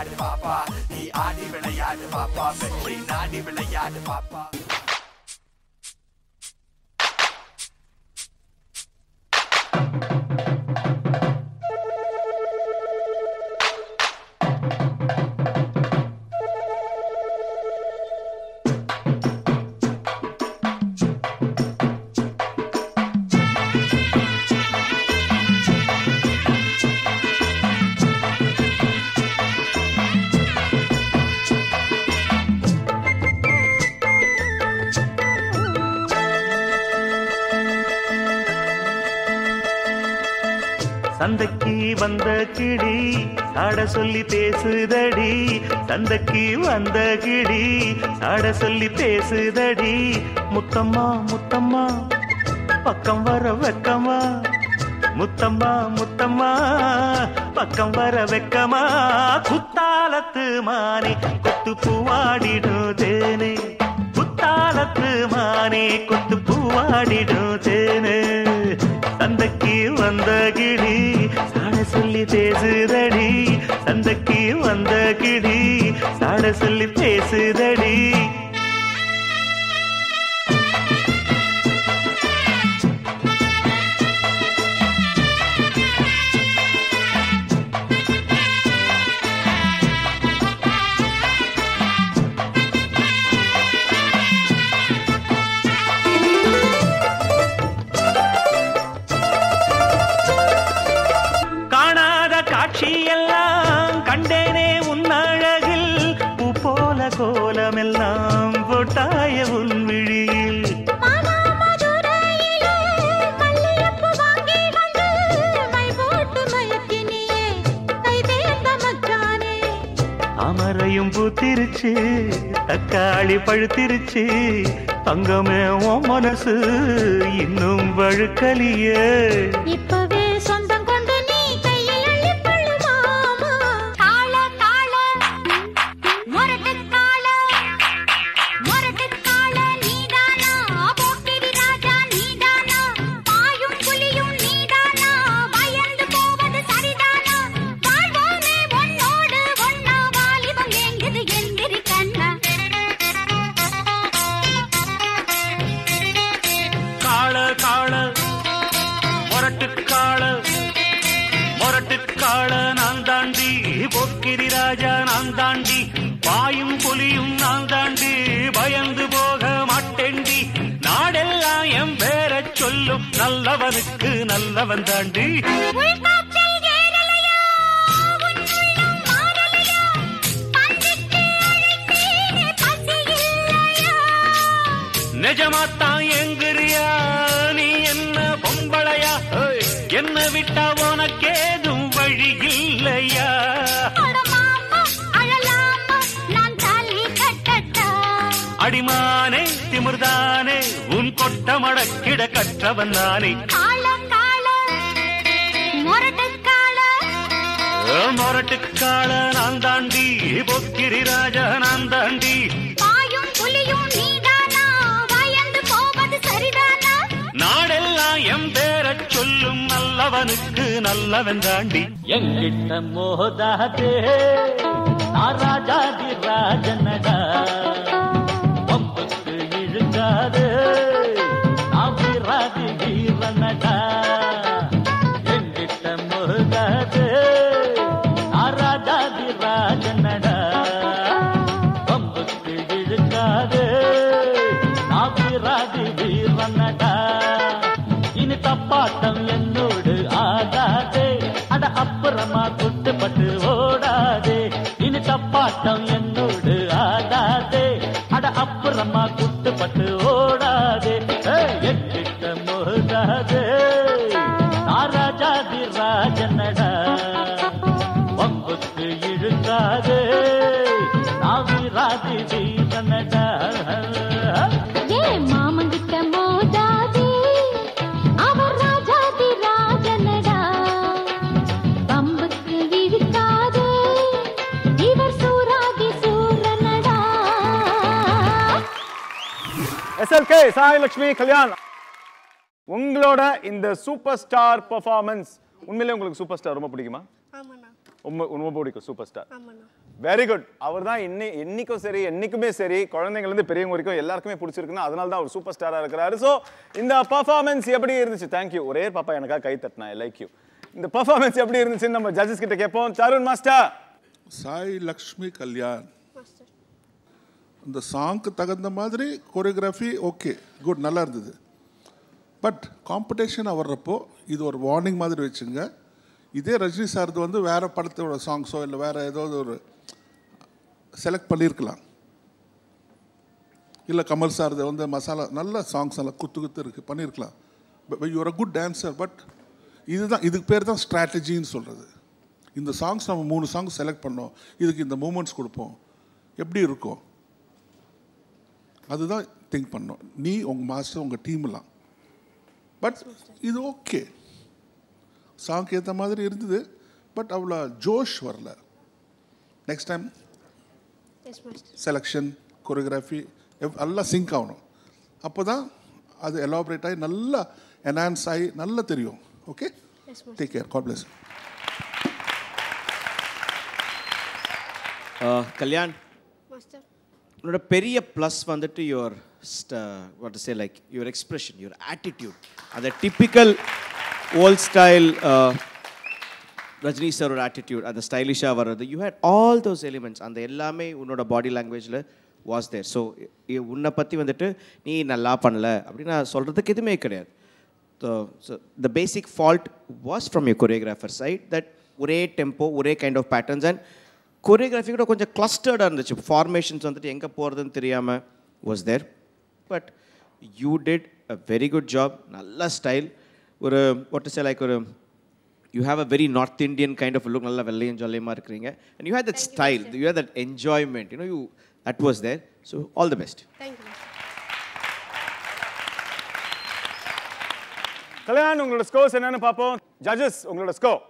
விளையாடு பாப்பா நீ ஆடி விளையாடு பாப்பா வெற்றி நாடி விளையாடு பாப்பா சந்தைக்கு வந்த கிளி சாட சொல்லி பேசுதடி சந்தைக்கு வந்த கிளி சாட சொல்லி பேசுதடி முத்தம்மா முத்தம்மா பக்கம் வர வெக்கமா முத்தம்மா முத்தம்மா பக்கம் வர வெக்கமா குத்தாலத்து மானே கொத்து பூவாடிடும் தேனே குத்தாலத்து மானே கொத்து பூவாடிடும் தேனே சந்தைக்கு வந்த கிளி சாட சொல்லி பேசுதடி சந்தைக்கு வந்த கிளி சாட சொல்லி பேசுதடி கண்டேனே உன்னழகில் பூ போல கோலமெல்லாம் போட்டாய உன் விழியில் அமரையும் பூத்திருச்சு தக்காளி பழுத்திருச்சு தங்கமே உன் மனசு இன்னும் வழுக்கலியே இப்பவே சொந்தம் கொண்டு நீ கையில் அள்ளிப்பள்ளு மாமா காள காள மொரட்டு காள நீதானா போக்கிரி ராஜா நீதானா பாயும் புலியும் நீதானா பயந்து போவது சரிதானா வாழ்வோமே உன்னோடு ஒன்னா வாலிபம் எங்குது எந்திரி கண்ணா காள காள மொரட்டு காள நான் தாண்டி போக்கிரி ராஜா நான் தாண்டி பாயும் புலியும் நான் தாண்டி பயந்து போக மாட்டேண்டி நாடெல்லாம் என் பேர சொல்லும் நல்லவனுக்கு நல்லவன் தாண்டி நிஜமாத்தான் எங்கிறியா நீ என்ன பொம்பளையா என்ன விட்டா உனக்கேதும் வழி இல்லையா அடிமானே திமிர்தானே உன் கொட்ட மடக்கிட கற்றவன் நானே மொரட்டு காள நான் தாண்டி பொக்கிரி ராஜா நான் தாண்டி நாடெல்லாம் எம் பேர சொல்லும் நல்லவனுக்கு நல்லவன் தாண்டி எங்கிட்ட மோதாதே ராஜாதி ராஜனடா பம்புக்கு இழுக்காதே வீராதி வீரனடா எங்கிட்ட மோதாதே ராஜாதி ராஜனடா பம்புக்கு இழுக்காதே வீராதி வீரனடா இனி தப்பாட்டம் என்னோடு ஆகாதே அட அப்புறமா குட்டுப்பட்டு ஓடாதே இனி தப்பாட்டம் என்னோடு ஆகாதே அட அப்புறமா குட்டுப்பட்டு ஓடாதே என்கிட்ட மோதாதே ராஜாதி ராஜனடா பம்புக்கு இழுக்காதே வீராதி வீரனடா மாமங்கிட்ட மோதாதே அவர் ராஜாதி ராஜனடா பம்புக்கு இழுக்காதே இவர் சூராதி சூரனடா SLK சாய் லட்சுமி கல்யாண் உங்களோட இந்த சூப்பர் ஸ்டார் பெர்ஃபார்மன்ஸ் உண்மையிலே உங்களுக்கு சூப்பர் ஸ்டார் ரொம்ப பிடிக்குமா? ஆமாண்ணா. ரொம்ப பிடிக்கும் சூப்பர் ஸ்டார். ஆமாண்ணா. Very good. அவர் தான் என்னைக்கும் சரி என்னைக்குமே சரி குழந்தைங்கலேருந்து பெரியவங்க வரைக்கும் எல்லாருக்குமே பிடிச்சிருக்குன்னா அதனால தான் அவர் சூப்பர் ஸ்டாராக இருக்கிறாரு. ஸோ இந்த பர்ஃபார்மன்ஸ் எப்படி இருந்துச்சு? தேங்க்யூ. ஒரே பாப்பா எனக்காக கை தட்டினா. I like you. இந்த பர்ஃபார்மன்ஸ் எப்படி இருந்துச்சுன்னு நம்ம ஜட்ஜஸ் கிட்ட கேட்போம். தருண் மாஸ்டர். சாய் லக்ஷ்மி கல்யாண் இந்த சாங்க்கு தகுந்த மாதிரி கோரியோகிராஃபி ஓகே குட் நல்லா இருந்தது. பட் காம்படிஷன் வர்றப்போ இது ஒரு வார்னிங் மாதிரி வச்சுங்க. இதே ரஜினி சார்து வந்து வேறு படத்தோட சாங்ஸோ இல்லை வேறு ஏதாவது ஒரு செலக்ட் பண்ணியிருக்கலாம். இல்லை கமல் சார்து வந்து மசாலா நல்ல சாங்ஸ் எல்லாம் குத்து இருக்குது பண்ணியிருக்கலாம். You are a good dancer. But இதுக்கு பேர் தான் ஸ்ட்ராட்டஜின்னு சொல்கிறது. இந்த சாங்ஸ் நம்ம 3 சாங்ஸ் செலக்ட் பண்ணோம், இதுக்கு இந்த மூமெண்ட்ஸ் கொடுப்போம், எப்படி இருக்கும் அதுதான் திங்க் பண்ணோம். நீ உங்கள் மாஸ்டர் உங்கள் டீம்லாம். பட் இது ஓகே சாங்க்கு ஏற்ற மாதிரி இருந்தது. பட் அவ்வளோ ஜோஷ் வரல. நெக்ஸ்ட் டைம் செலெக்ஷன் கோரியோகிராஃபி எல்லாம் சிங்க் ஆகணும். அப்போ தான் அது எலாபரேட் ஆகி நல்லா என்ஹான்ஸ் ஆகி நல்லா தெரியும். Okay, take care. God bless. Kalyan, உன்னோட பெரிய ப்ளஸ் வந்துட்டு your what to say like your expression, your attitude. அந்த டிப்பிக்கல் ஓல்ட் ஸ்டைல் ரஜினி சாரோட ஆட்டிடியூட், அந்த ஸ்டைலிஷாக வர்றது, you had all those elements. அந்த எல்லாமே உன்னோட பாடி லாங்குவேஜில் வாஸ் தேர். ஸோ உன்னை பற்றி வந்துட்டு நீ நல்லா பண்ணல அப்படின்னு நான் சொல்கிறதுக்கு எதுவுமே கிடையாது. So the basic fault was from your choreographer side. That ஒரே டெம்போ, ஒரே kind of patterns and choreography கூட கொஞ்சம் கிளஸ்டர்டாக இருந்துச்சு. ஃபார்மேஷன்ஸ் வந்துட்டு எங்கே போகிறதுன்னு தெரியாமல் was there. But you did a very good job. நல்ல ஸ்டைல். ஒரு வாட் டு சே லைக் ஒரு you have a very North Indian kind of look. Nalla vellayum jollyama irukringa, and you had that style, you had that enjoyment, you know, that was there. So all the best. Thank you. Kalyan, உங்களோட scores என்னன்னு பாப்போம். Judges, உங்களோட score.